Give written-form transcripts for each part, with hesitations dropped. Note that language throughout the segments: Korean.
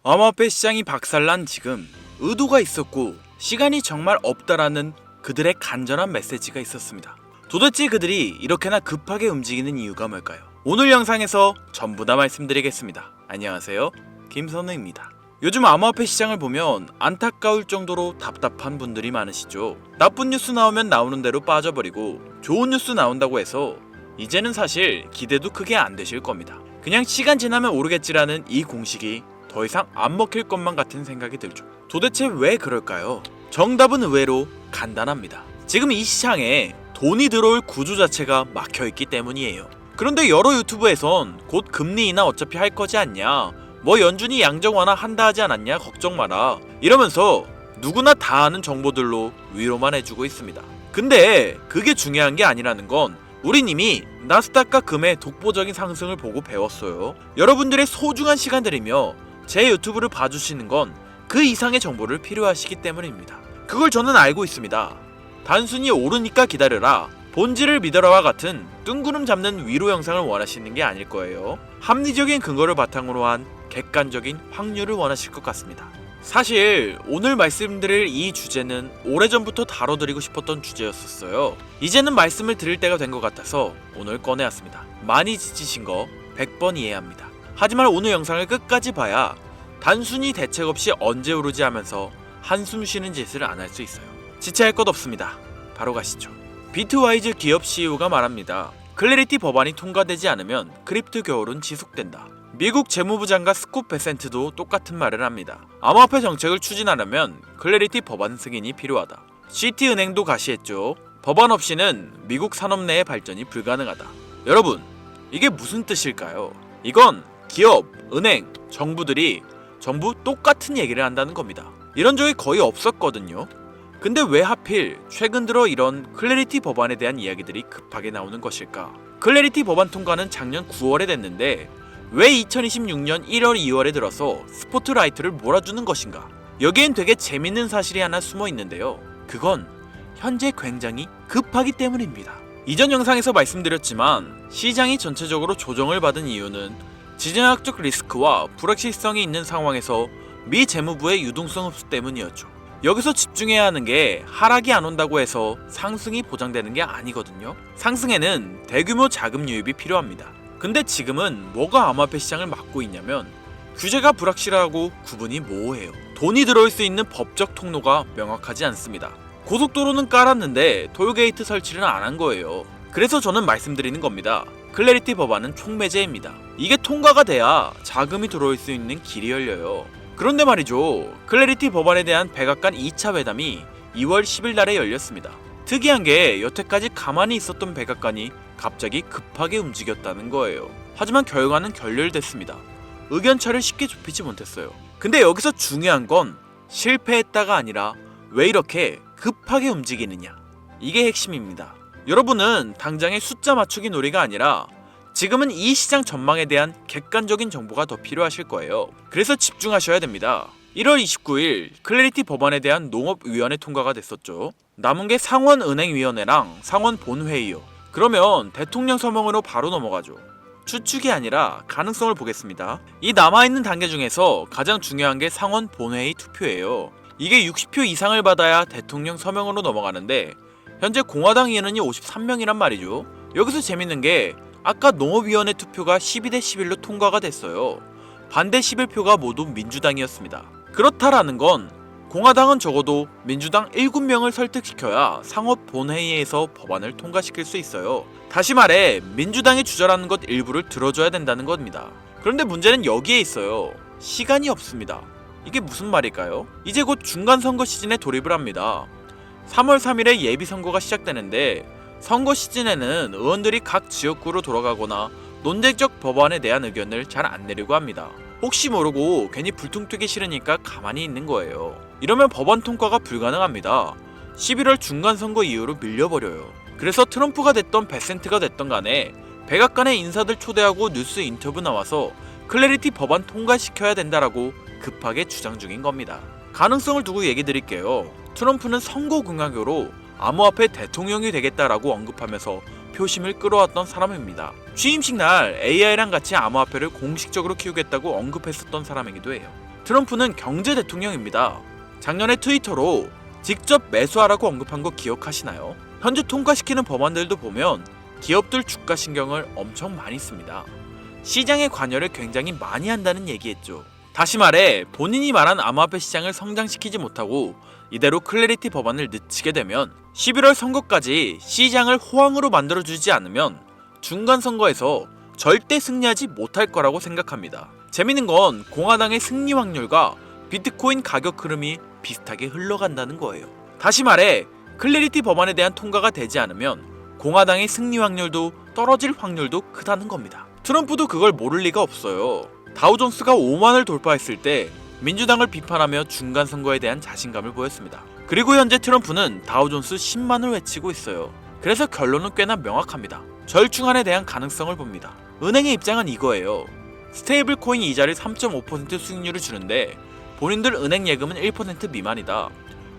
암호화폐 시장이 박살난 지금 의도가 있었고 시간이 정말 없다라는 그들의 간절한 메시지가 있었습니다. 도대체 그들이 이렇게나 급하게 움직이는 이유가 뭘까요? 오늘 영상에서 전부 다 말씀드리겠습니다. 안녕하세요, 김선우입니다. 요즘 암호화폐 시장을 보면 안타까울 정도로 답답한 분들이 많으시죠. 나쁜 뉴스 나오면 나오는 대로 빠져버리고 좋은 뉴스 나온다고 해서 이제는 사실 기대도 크게 안 되실 겁니다. 그냥 시간 지나면 오르겠지라는 이 공식이 더 이상 안 먹힐 것만 같은 생각이 들죠. 도대체 왜 그럴까요? 정답은 의외로 간단합니다. 지금 이 시장에 돈이 들어올 구조 자체가 막혀있기 때문이에요. 그런데 여러 유튜브에선 곧 금리 인하 어차피 할 거지 않냐, 뭐 연준이 양적 완화 한다 하지 않았냐, 걱정 마라, 이러면서 누구나 다 아는 정보들로 위로만 해주고 있습니다. 근데 그게 중요한 게 아니라는 건 우린 이미 나스닥과 금의 독보적인 상승을 보고 배웠어요. 여러분들의 소중한 시간들이며 제 유튜브를 봐주시는 건 그 이상의 정보를 필요하시기 때문입니다. 그걸 저는 알고 있습니다. 단순히 오르니까 기다려라, 본질을 믿어라와 같은 뜬구름 잡는 위로 영상을 원하시는 게 아닐 거예요. 합리적인 근거를 바탕으로 한 객관적인 확률을 원하실 것 같습니다. 사실 오늘 말씀드릴 이 주제는 오래전부터 다뤄드리고 싶었던 주제였었어요. 이제는 말씀을 드릴 때가 된 것 같아서 오늘 꺼내왔습니다. 많이 지치신 거 100번 이해합니다. 하지만 오늘 영상을 끝까지 봐야 단순히 대책 없이 언제 오르지 하면서 한숨 쉬는 짓을 안 할 수 있어요. 지체할 것 없습니다. 바로 가시죠. 비트와이즈 기업 CEO가 말합니다. 클래리티 법안이 통과되지 않으면 크립토 겨울은 지속된다. 미국 재무부 장관 스콧 베센트도 똑같은 말을 합니다. 암호화폐 정책을 추진하려면 클래리티 법안 승인이 필요하다. 시티은행도 가시했죠. 법안 없이는 미국 산업 내의 발전이 불가능하다. 여러분, 이게 무슨 뜻일까요? 이건 기업, 은행, 정부들이 전부 똑같은 얘기를 한다는 겁니다. 이런 적이 거의 없었거든요. 근데 왜 하필 최근 들어 이런 클래리티 법안에 대한 이야기들이 급하게 나오는 것일까? 클래리티 법안 통과는 작년 9월에 됐는데 왜 2026년 1월, 2월에 들어서 스포트라이트를 몰아주는 것인가? 여기엔 되게 재밌는 사실이 하나 숨어 있는데요. 그건 현재 굉장히 급하기 때문입니다. 이전 영상에서 말씀드렸지만 시장이 전체적으로 조정을 받은 이유는 지정학적 리스크와 불확실성이 있는 상황에서 미 재무부의 유동성 흡수 때문이었죠. 여기서 집중해야 하는 게 하락이 안 온다고 해서 상승이 보장되는 게 아니거든요. 상승에는 대규모 자금 유입이 필요합니다. 근데 지금은 뭐가 암호화폐 시장을 막고 있냐면 규제가 불확실하고 구분이 모호해요. 돈이 들어올 수 있는 법적 통로가 명확하지 않습니다. 고속도로는 깔았는데 톨게이트 설치를 안 한 거예요. 그래서 저는 말씀드리는 겁니다. 클래리티 법안은 촉매제입니다. 이게 통과가 돼야 자금이 들어올 수 있는 길이 열려요. 그런데 말이죠, 클래리티 법안에 대한 백악관 2차 회담이 2월 10일 날에 열렸습니다. 특이한 게 여태까지 가만히 있었던 백악관이 갑자기 급하게 움직였다는 거예요. 하지만 결과는 결렬됐습니다. 의견차를 쉽게 좁히지 못했어요. 근데 여기서 중요한 건 실패했다가 아니라 왜 이렇게 급하게 움직이느냐, 이게 핵심입니다. 여러분은 당장의 숫자 맞추기 놀이가 아니라 지금은 이 시장 전망에 대한 객관적인 정보가 더 필요하실 거예요. 그래서 집중하셔야 됩니다. 1월 29일 클래리티 법안에 대한 농업위원회 통과가 됐었죠. 남은 게 상원은행위원회랑 상원 본회의요. 그러면 대통령 서명으로 바로 넘어가죠. 추측이 아니라 가능성을 보겠습니다. 이 남아있는 단계 중에서 가장 중요한 게 상원 본회의 투표예요. 이게 60표 이상을 받아야 대통령 서명으로 넘어가는데 현재 공화당 의원이 53명이란 말이죠. 여기서 재밌는 게 아까 농업위원회 투표가 12대 11로 통과가 됐어요. 반대 11표가 모두 민주당이었습니다. 그렇다라는 건 공화당은 적어도 민주당 7명을 설득시켜야 상업 본회의에서 법안을 통과시킬 수 있어요. 다시 말해 민주당이 주저하는 것 일부를 들어줘야 된다는 겁니다. 그런데 문제는 여기에 있어요. 시간이 없습니다. 이게 무슨 말일까요? 이제 곧 중간선거 시즌에 돌입을 합니다. 3월 3일에 예비선거가 시작되는데 선거 시즌에는 의원들이 각 지역구로 돌아가거나 논쟁적 법안에 대한 의견을 잘 안 내려고 합니다. 혹시 모르고 괜히 불통 튀기 싫으니까 가만히 있는 거예요. 이러면 법안 통과가 불가능합니다. 11월 중간선거 이후로 밀려버려요. 그래서 트럼프가 됐던 베센트가 됐던 간에 백악관의 인사들 초대하고 뉴스 인터뷰 나와서 클래리티 법안 통과시켜야 된다라고 급하게 주장 중인 겁니다. 가능성을 두고 얘기 드릴게요. 트럼프는 선거 공약으로 암호화폐 대통령이 되겠다라고 언급하면서 표심을 끌어왔던 사람입니다. 취임식 날 AI랑 같이 암호화폐를 공식적으로 키우겠다고 언급했었던 사람이기도 해요. 트럼프는 경제 대통령입니다. 작년에 트위터로 직접 매수하라고 언급한 거 기억하시나요? 현재 통과시키는 법안들도 보면 기업들 주가 신경을 엄청 많이 씁니다. 시장의 관여를 굉장히 많이 한다는 얘기했죠. 다시 말해 본인이 말한 암호화폐 시장을 성장시키지 못하고 이대로 클래리티 법안을 늦추게 되면 11월 선거까지 시장을 호황으로 만들어주지 않으면 중간 선거에서 절대 승리하지 못할 거라고 생각합니다. 재밌는 건 공화당의 승리 확률과 비트코인 가격 흐름이 비슷하게 흘러간다는 거예요. 다시 말해 클래리티 법안에 대한 통과가 되지 않으면 공화당의 승리 확률도 떨어질 확률도 크다는 겁니다. 트럼프도 그걸 모를 리가 없어요. 다우존스가 5만을 돌파했을 때 민주당을 비판하며 중간 선거에 대한 자신감을 보였습니다. 그리고 현재 트럼프는 다우존스 10만을 외치고 있어요. 그래서 결론은 꽤나 명확합니다. 절충안에 대한 가능성을 봅니다. 은행의 입장은 이거예요. 스테이블 코인 이자를 3.5% 수익률을 주는데 본인들 은행 예금은 1% 미만이다.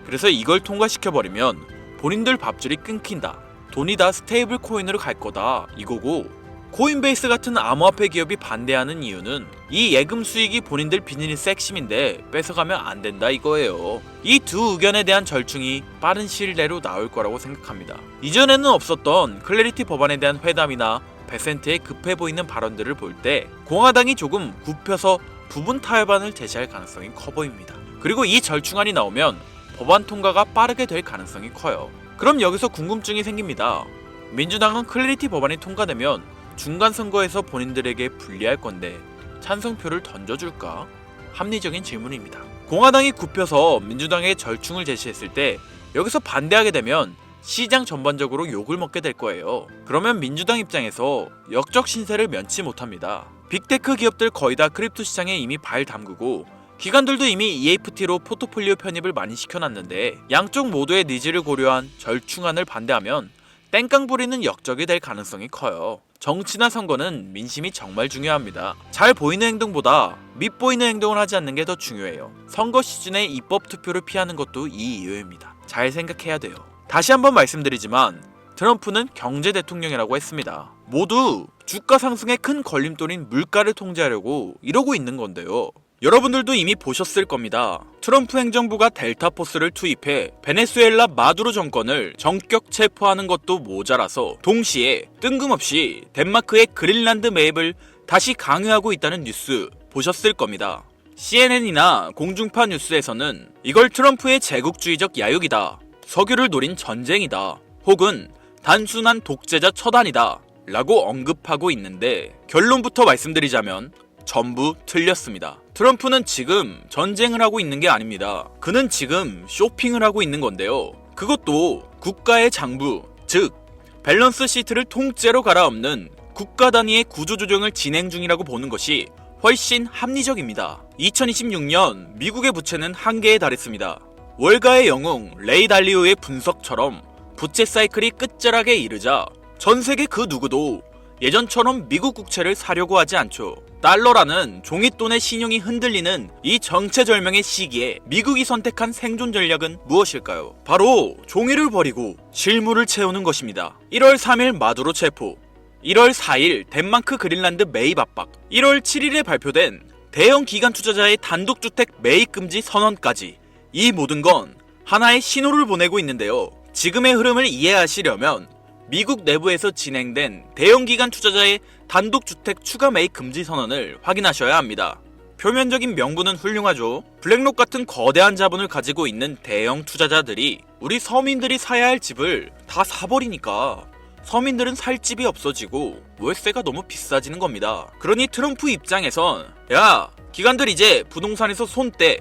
그래서 이걸 통과시켜버리면 본인들 밥줄이 끊긴다. 돈이 다 스테이블 코인으로 갈 거다 이거고, 코인베이스 같은 암호화폐 기업이 반대하는 이유는 이 예금 수익이 본인들 비즈니스 핵심인데 뺏어가면 안 된다 이거예요. 이 두 의견에 대한 절충이 빠른 시일 내로 나올 거라고 생각합니다. 이전에는 없었던 클래리티 법안에 대한 회담이나 베센트의 급해 보이는 발언들을 볼 때 공화당이 조금 굽혀서 부분 타협안을 제시할 가능성이 커 보입니다. 그리고 이 절충안이 나오면 법안 통과가 빠르게 될 가능성이 커요. 그럼 여기서 궁금증이 생깁니다. 민주당은 클래리티 법안이 통과되면 중간 선거에서 본인들에게 불리할 건데 찬성표를 던져줄까? 합리적인 질문입니다. 공화당이 굽혀서 민주당에 절충을 제시했을 때 여기서 반대하게 되면 시장 전반적으로 욕을 먹게 될 거예요. 그러면 민주당 입장에서 역적 신세를 면치 못합니다. 빅테크 기업들 거의 다 크립토 시장에 이미 발 담그고 기관들도 이미 EFT로 포트폴리오 편입을 많이 시켜놨는데 양쪽 모두의 니즈를 고려한 절충안을 반대하면 땡깡 부리는 역적이 될 가능성이 커요. 정치나 선거는 민심이 정말 중요합니다. 잘 보이는 행동보다 밉보이는 행동을 하지 않는 게 더 중요해요. 선거 시즌에 입법 투표를 피하는 것도 이 이유입니다. 잘 생각해야 돼요. 다시 한번 말씀드리지만 트럼프는 경제 대통령이라고 했습니다. 모두 주가 상승의 큰 걸림돌인 물가를 통제하려고 이러고 있는 건데요. 여러분들도 이미 보셨을 겁니다. 트럼프 행정부가 델타포스를 투입해 베네수엘라 마두로 정권을 전격 체포하는 것도 모자라서 동시에 뜬금없이 덴마크의 그린란드 매입을 다시 강요하고 있다는 뉴스 보셨을 겁니다. CNN이나 공중파 뉴스에서는 이걸 트럼프의 제국주의적 야욕이다, 석유를 노린 전쟁이다, 혹은 단순한 독재자 처단이다 라고 언급하고 있는데 결론부터 말씀드리자면 전부 틀렸습니다. 트럼프는 지금 전쟁을 하고 있는 게 아닙니다. 그는 지금 쇼핑을 하고 있는 건데요. 그것도 국가의 장부, 즉 밸런스 시트를 통째로 갈아엎는 국가 단위의 구조조정을 진행 중이라고 보는 것이 훨씬 합리적입니다. 2026년 미국의 부채는 한계에 달했습니다. 월가의 영웅 레이 달리오의 분석처럼 부채 사이클이 끝자락에 이르자 전 세계 그 누구도 예전처럼 미국 국채를 사려고 하지 않죠. 달러라는 종잇돈의 신용이 흔들리는 이 정체절명의 시기에 미국이 선택한 생존 전략은 무엇일까요? 바로 종이를 버리고 실물을 채우는 것입니다. 1월 3일 마두로 체포, 1월 4일 덴마크 그린란드 매입 압박, 1월 7일에 발표된 대형 기관 투자자의 단독주택 매입 금지 선언까지, 이 모든 건 하나의 신호를 보내고 있는데요. 지금의 흐름을 이해하시려면 미국 내부에서 진행된 대형 기관 투자자의 단독주택 추가 매입 금지 선언을 확인하셔야 합니다. 표면적인 명분은 훌륭하죠. 블랙록 같은 거대한 자본을 가지고 있는 대형 투자자들이 우리 서민들이 사야 할 집을 다 사버리니까 서민들은 살 집이 없어지고 월세가 너무 비싸지는 겁니다. 그러니 트럼프 입장에선 야, 기관들 이제 부동산에서 손 떼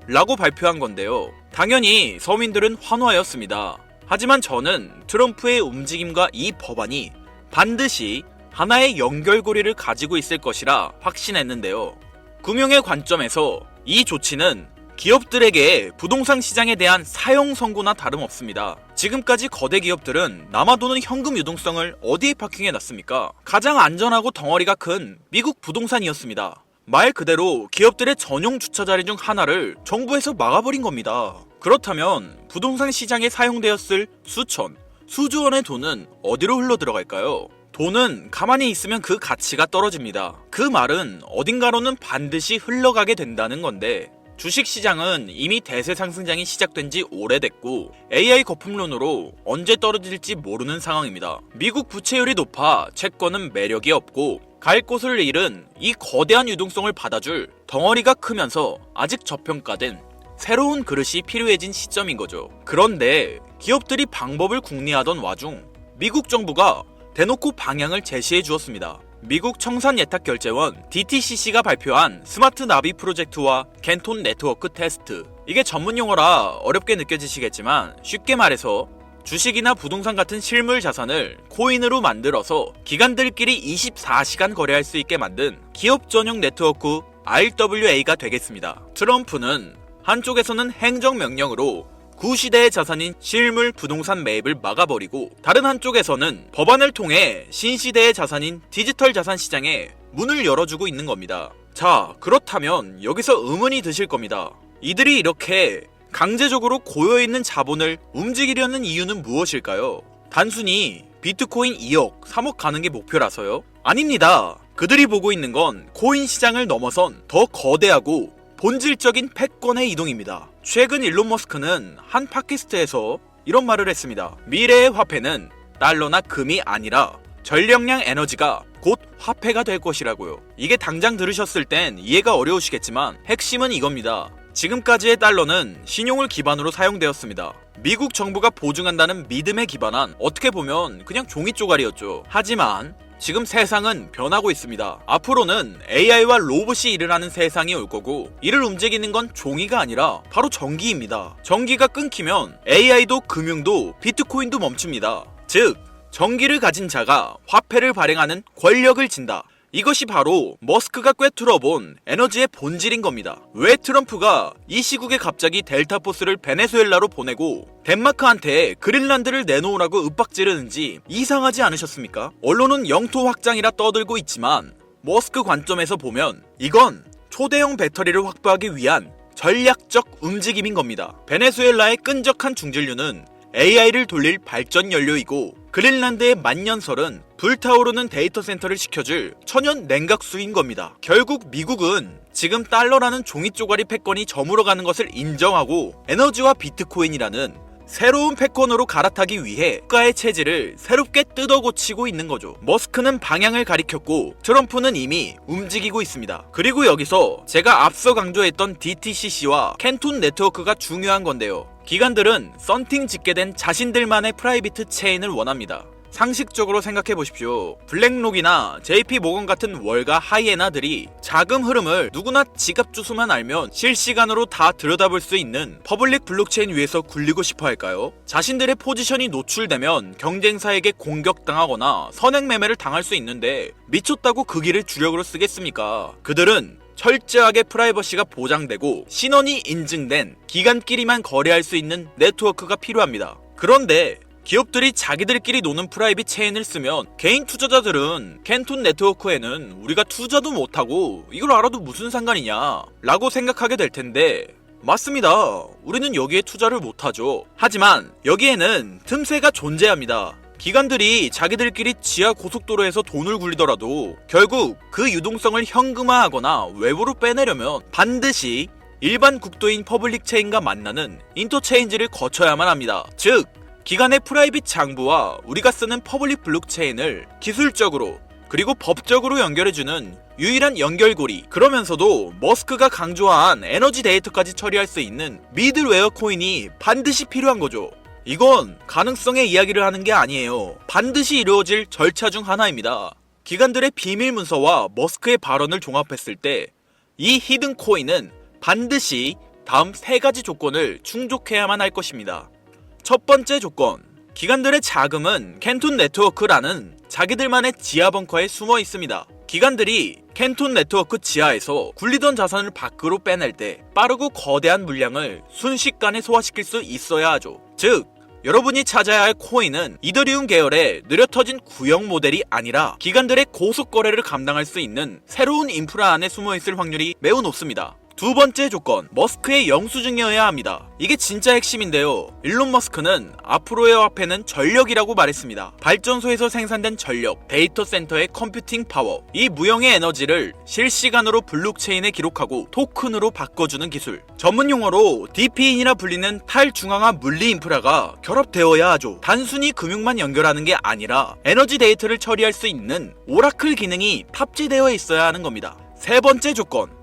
라고 발표한 건데요. 당연히 서민들은 환호하였습니다. 하지만 저는 트럼프의 움직임과 이 법안이 반드시 하나의 연결고리를 가지고 있을 것이라 확신했는데요. 금융의 관점에서 이 조치는 기업들에게 부동산 시장에 대한 사형 선고나 다름없습니다. 지금까지 거대 기업들은 남아도는 현금 유동성을 어디에 파킹해놨습니까? 가장 안전하고 덩어리가 큰 미국 부동산이었습니다. 말 그대로 기업들의 전용 주차 자리 중 하나를 정부에서 막아버린 겁니다. 그렇다면 부동산 시장에 사용되었을 수천, 수조 원의 돈은 어디로 흘러 들어갈까요? 돈은 가만히 있으면 그 가치가 떨어집니다. 그 말은 어딘가로는 반드시 흘러가게 된다는 건데, 주식시장은 이미 대세 상승장이 시작된 지 오래됐고 AI 거품론으로 언제 떨어질지 모르는 상황입니다. 미국 부채율이 높아 채권은 매력이 없고 갈 곳을 잃은 이 거대한 유동성을 받아줄 덩어리가 크면서 아직 저평가된 새로운 그릇이 필요해진 시점인 거죠. 그런데 기업들이 방법을 궁리하던 와중 미국 정부가 대놓고 방향을 제시해 주었습니다. 미국 청산예탁결제원 DTCC가 발표한 스마트 나비 프로젝트와 캔톤 네트워크 테스트. 이게 전문용어라 어렵게 느껴지시겠지만 쉽게 말해서 주식이나 부동산 같은 실물 자산을 코인으로 만들어서 기관들끼리 24시간 거래할 수 있게 만든 기업 전용 네트워크 RWA가 되겠습니다. 트럼프는 한쪽에서는 행정명령으로 구시대의 자산인 실물 부동산 매입을 막아버리고 다른 한쪽에서는 법안을 통해 신시대의 자산인 디지털 자산 시장에 문을 열어주고 있는 겁니다. 자, 그렇다면 여기서 의문이 드실 겁니다. 이들이 이렇게 강제적으로 고여있는 자본을 움직이려는 이유는 무엇일까요? 단순히 비트코인 2억, 3억 가는 게 목표라서요? 아닙니다. 그들이 보고 있는 건 코인 시장을 넘어선 더 거대하고 본질적인 패권의 이동입니다. 최근 일론 머스크는 한 팟캐스트에서 이런 말을 했습니다. 미래의 화폐는 달러나 금이 아니라 전력량 에너지가 곧 화폐가 될 것이라고요. 이게 당장 들으셨을 땐 이해가 어려우시겠지만 핵심은 이겁니다. 지금까지의 달러는 신용을 기반으로 사용되었습니다. 미국 정부가 보증한다는 믿음에 기반한 어떻게 보면 그냥 종이 쪼가리였죠. 하지만 지금 세상은 변하고 있습니다. 앞으로는 AI와 로봇이 일을 하는 세상이 올 거고 이를 움직이는 건 종이가 아니라 바로 전기입니다. 전기가 끊기면 AI도 금융도 비트코인도 멈춥니다. 즉, 전기를 가진 자가 화폐를 발행하는 권력을 진다. 이것이 바로 머스크가 꿰뚫어본 에너지의 본질인 겁니다. 왜 트럼프가 이 시국에 갑자기 델타포스를 베네수엘라로 보내고 덴마크한테 그린란드를 내놓으라고 윽박지르는지 이상하지 않으셨습니까? 언론은 영토 확장이라 떠들고 있지만 머스크 관점에서 보면 이건 초대형 배터리를 확보하기 위한 전략적 움직임인 겁니다. 베네수엘라의 끈적한 중진류는 AI를 돌릴 발전 연료이고 그린란드의 만년설은 불타오르는 데이터 센터를 시켜줄 천연 냉각수인 겁니다. 결국 미국은 지금 달러라는 종이 쪼가리 패권이 저물어가는 것을 인정하고 에너지와 비트코인이라는 새로운 패권으로 갈아타기 위해 국가의 체질을 새롭게 뜯어고치고 있는 거죠. 머스크는 방향을 가리켰고 트럼프는 이미 움직이고 있습니다. 그리고 여기서 제가 앞서 강조했던 DTCC와 캔톤 네트워크가 중요한 건데요. 기관들은 썬팅 짓게 된 자신들만의 프라이빗 체인을 원합니다. 상식적으로 생각해 보십시오. 블랙록이나 JP모건 같은 월가 하이에나들이 자금 흐름을 누구나 지갑 주소만 알면 실시간으로 다 들여다볼 수 있는 퍼블릭 블록체인 위에서 굴리고 싶어 할까요? 자신들의 포지션이 노출되면 경쟁사에게 공격당하거나 선행매매를 당할 수 있는데 미쳤다고 그 길을 주력으로 쓰겠습니까? 그들은 철저하게 프라이버시가 보장되고 신원이 인증된 기관끼리만 거래할 수 있는 네트워크가 필요합니다. 그런데 기업들이 자기들끼리 노는 프라이빗 체인을 쓰면 개인 투자자들은 캔톤 네트워크에는 우리가 투자도 못하고 이걸 알아도 무슨 상관이냐 라고 생각하게 될 텐데 맞습니다. 우리는 여기에 투자를 못하죠. 하지만 여기에는 틈새가 존재합니다. 기관들이 자기들끼리 지하 고속도로에서 돈을 굴리더라도 결국 그 유동성을 현금화하거나 외부로 빼내려면 반드시 일반 국도인 퍼블릭 체인과 만나는 인터체인지를 거쳐야만 합니다. 즉, 기관의 프라이빗 장부와 우리가 쓰는 퍼블릭 블록체인을 기술적으로 그리고 법적으로 연결해주는 유일한 연결고리. 그러면서도 머스크가 강조한 에너지 데이터까지 처리할 수 있는 미들웨어 코인이 반드시 필요한 거죠. 이건 가능성의 이야기를 하는 게 아니에요. 반드시 이루어질 절차 중 하나입니다. 기관들의 비밀 문서와 머스크의 발언을 종합했을 때 이 히든 코인은 반드시 다음 3가지 조건을 충족해야만 할 것입니다. 첫 번째 조건, 기관들의 자금은 캔톤 네트워크라는 자기들만의 지하 벙커에 숨어 있습니다. 기관들이 캔톤 네트워크 지하에서 굴리던 자산을 밖으로 빼낼 때 빠르고 거대한 물량을 순식간에 소화시킬 수 있어야 하죠. 즉, 여러분이 찾아야 할 코인은 이더리움 계열의 느려터진 구형 모델이 아니라 기관들의 고속 거래를 감당할 수 있는 새로운 인프라 안에 숨어 있을 확률이 매우 높습니다. 두 번째 조건, 머스크의 영수증이어야 합니다. 이게 진짜 핵심인데요. 일론 머스크는 앞으로의 화폐는 전력이라고 말했습니다. 발전소에서 생산된 전력, 데이터 센터의 컴퓨팅 파워, 이 무형의 에너지를 실시간으로 블록체인에 기록하고 토큰으로 바꿔주는 기술. 전문 용어로 DP인이라 불리는 탈중앙화 물리 인프라가 결합되어야 하죠. 단순히 금융만 연결하는 게 아니라 에너지 데이터를 처리할 수 있는 오라클 기능이 탑재되어 있어야 하는 겁니다. 세 번째 조건,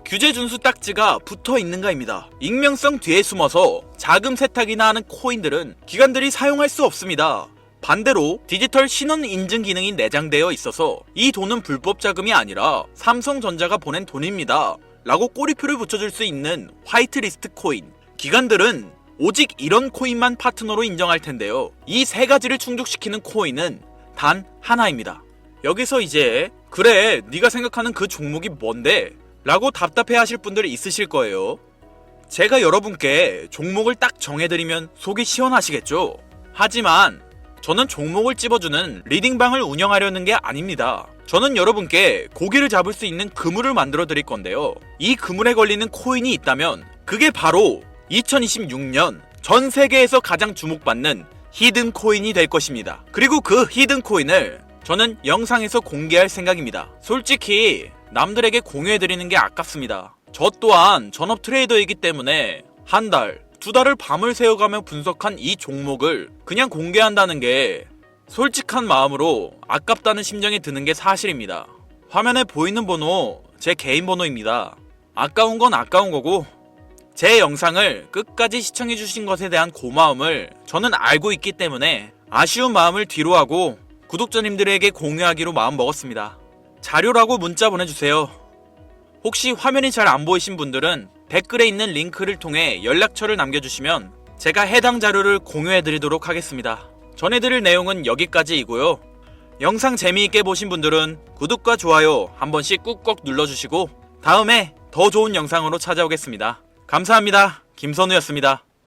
규제 준수 딱지가 붙어 있는가입니다. 익명성 뒤에 숨어서 자금 세탁이나 하는 코인들은 기관들이 사용할 수 없습니다. 반대로 디지털 신원 인증 기능이 내장되어 있어서 이 돈은 불법 자금이 아니라 삼성전자가 보낸 돈입니다 라고 꼬리표를 붙여줄 수 있는 화이트리스트 코인. 기관들은 오직 이런 코인만 파트너로 인정할 텐데요. 이 세 가지를 충족시키는 코인은 단 하나입니다. 여기서 이제 그래 네가 생각하는 그 종목이 뭔데? 라고 답답해 하실 분들이 있으실 거예요. 제가 여러분께 종목을 딱 정해드리면 속이 시원하시겠죠? 하지만 저는 종목을 찝어주는 리딩방을 운영하려는 게 아닙니다. 저는 여러분께 고기를 잡을 수 있는 그물을 만들어 드릴 건데요. 이 그물에 걸리는 코인이 있다면 그게 바로 2026년 전 세계에서 가장 주목받는 히든 코인이 될 것입니다. 그리고 그 히든 코인을 저는 영상에서 공개할 생각입니다. 솔직히 남들에게 공유해드리는 게 아깝습니다. 저 또한 전업 트레이더이기 때문에 한 달, 두 달을 밤을 새워가며 분석한 이 종목을 그냥 공개한다는 게 솔직한 마음으로 아깝다는 심정이 드는 게 사실입니다. 화면에 보이는 번호 제 개인 번호입니다. 아까운 건 아까운 거고 제 영상을 끝까지 시청해주신 것에 대한 고마움을 저는 알고 있기 때문에 아쉬운 마음을 뒤로하고 구독자님들에게 공유하기로 마음먹었습니다. 자료라고 문자 보내주세요. 혹시 화면이 잘 안 보이신 분들은 댓글에 있는 링크를 통해 연락처를 남겨주시면 제가 해당 자료를 공유해드리도록 하겠습니다. 전해드릴 내용은 여기까지이고요. 영상 재미있게 보신 분들은 구독과 좋아요 한 번씩 꾹꾹 눌러주시고 다음에 더 좋은 영상으로 찾아오겠습니다. 감사합니다. 김선우였습니다.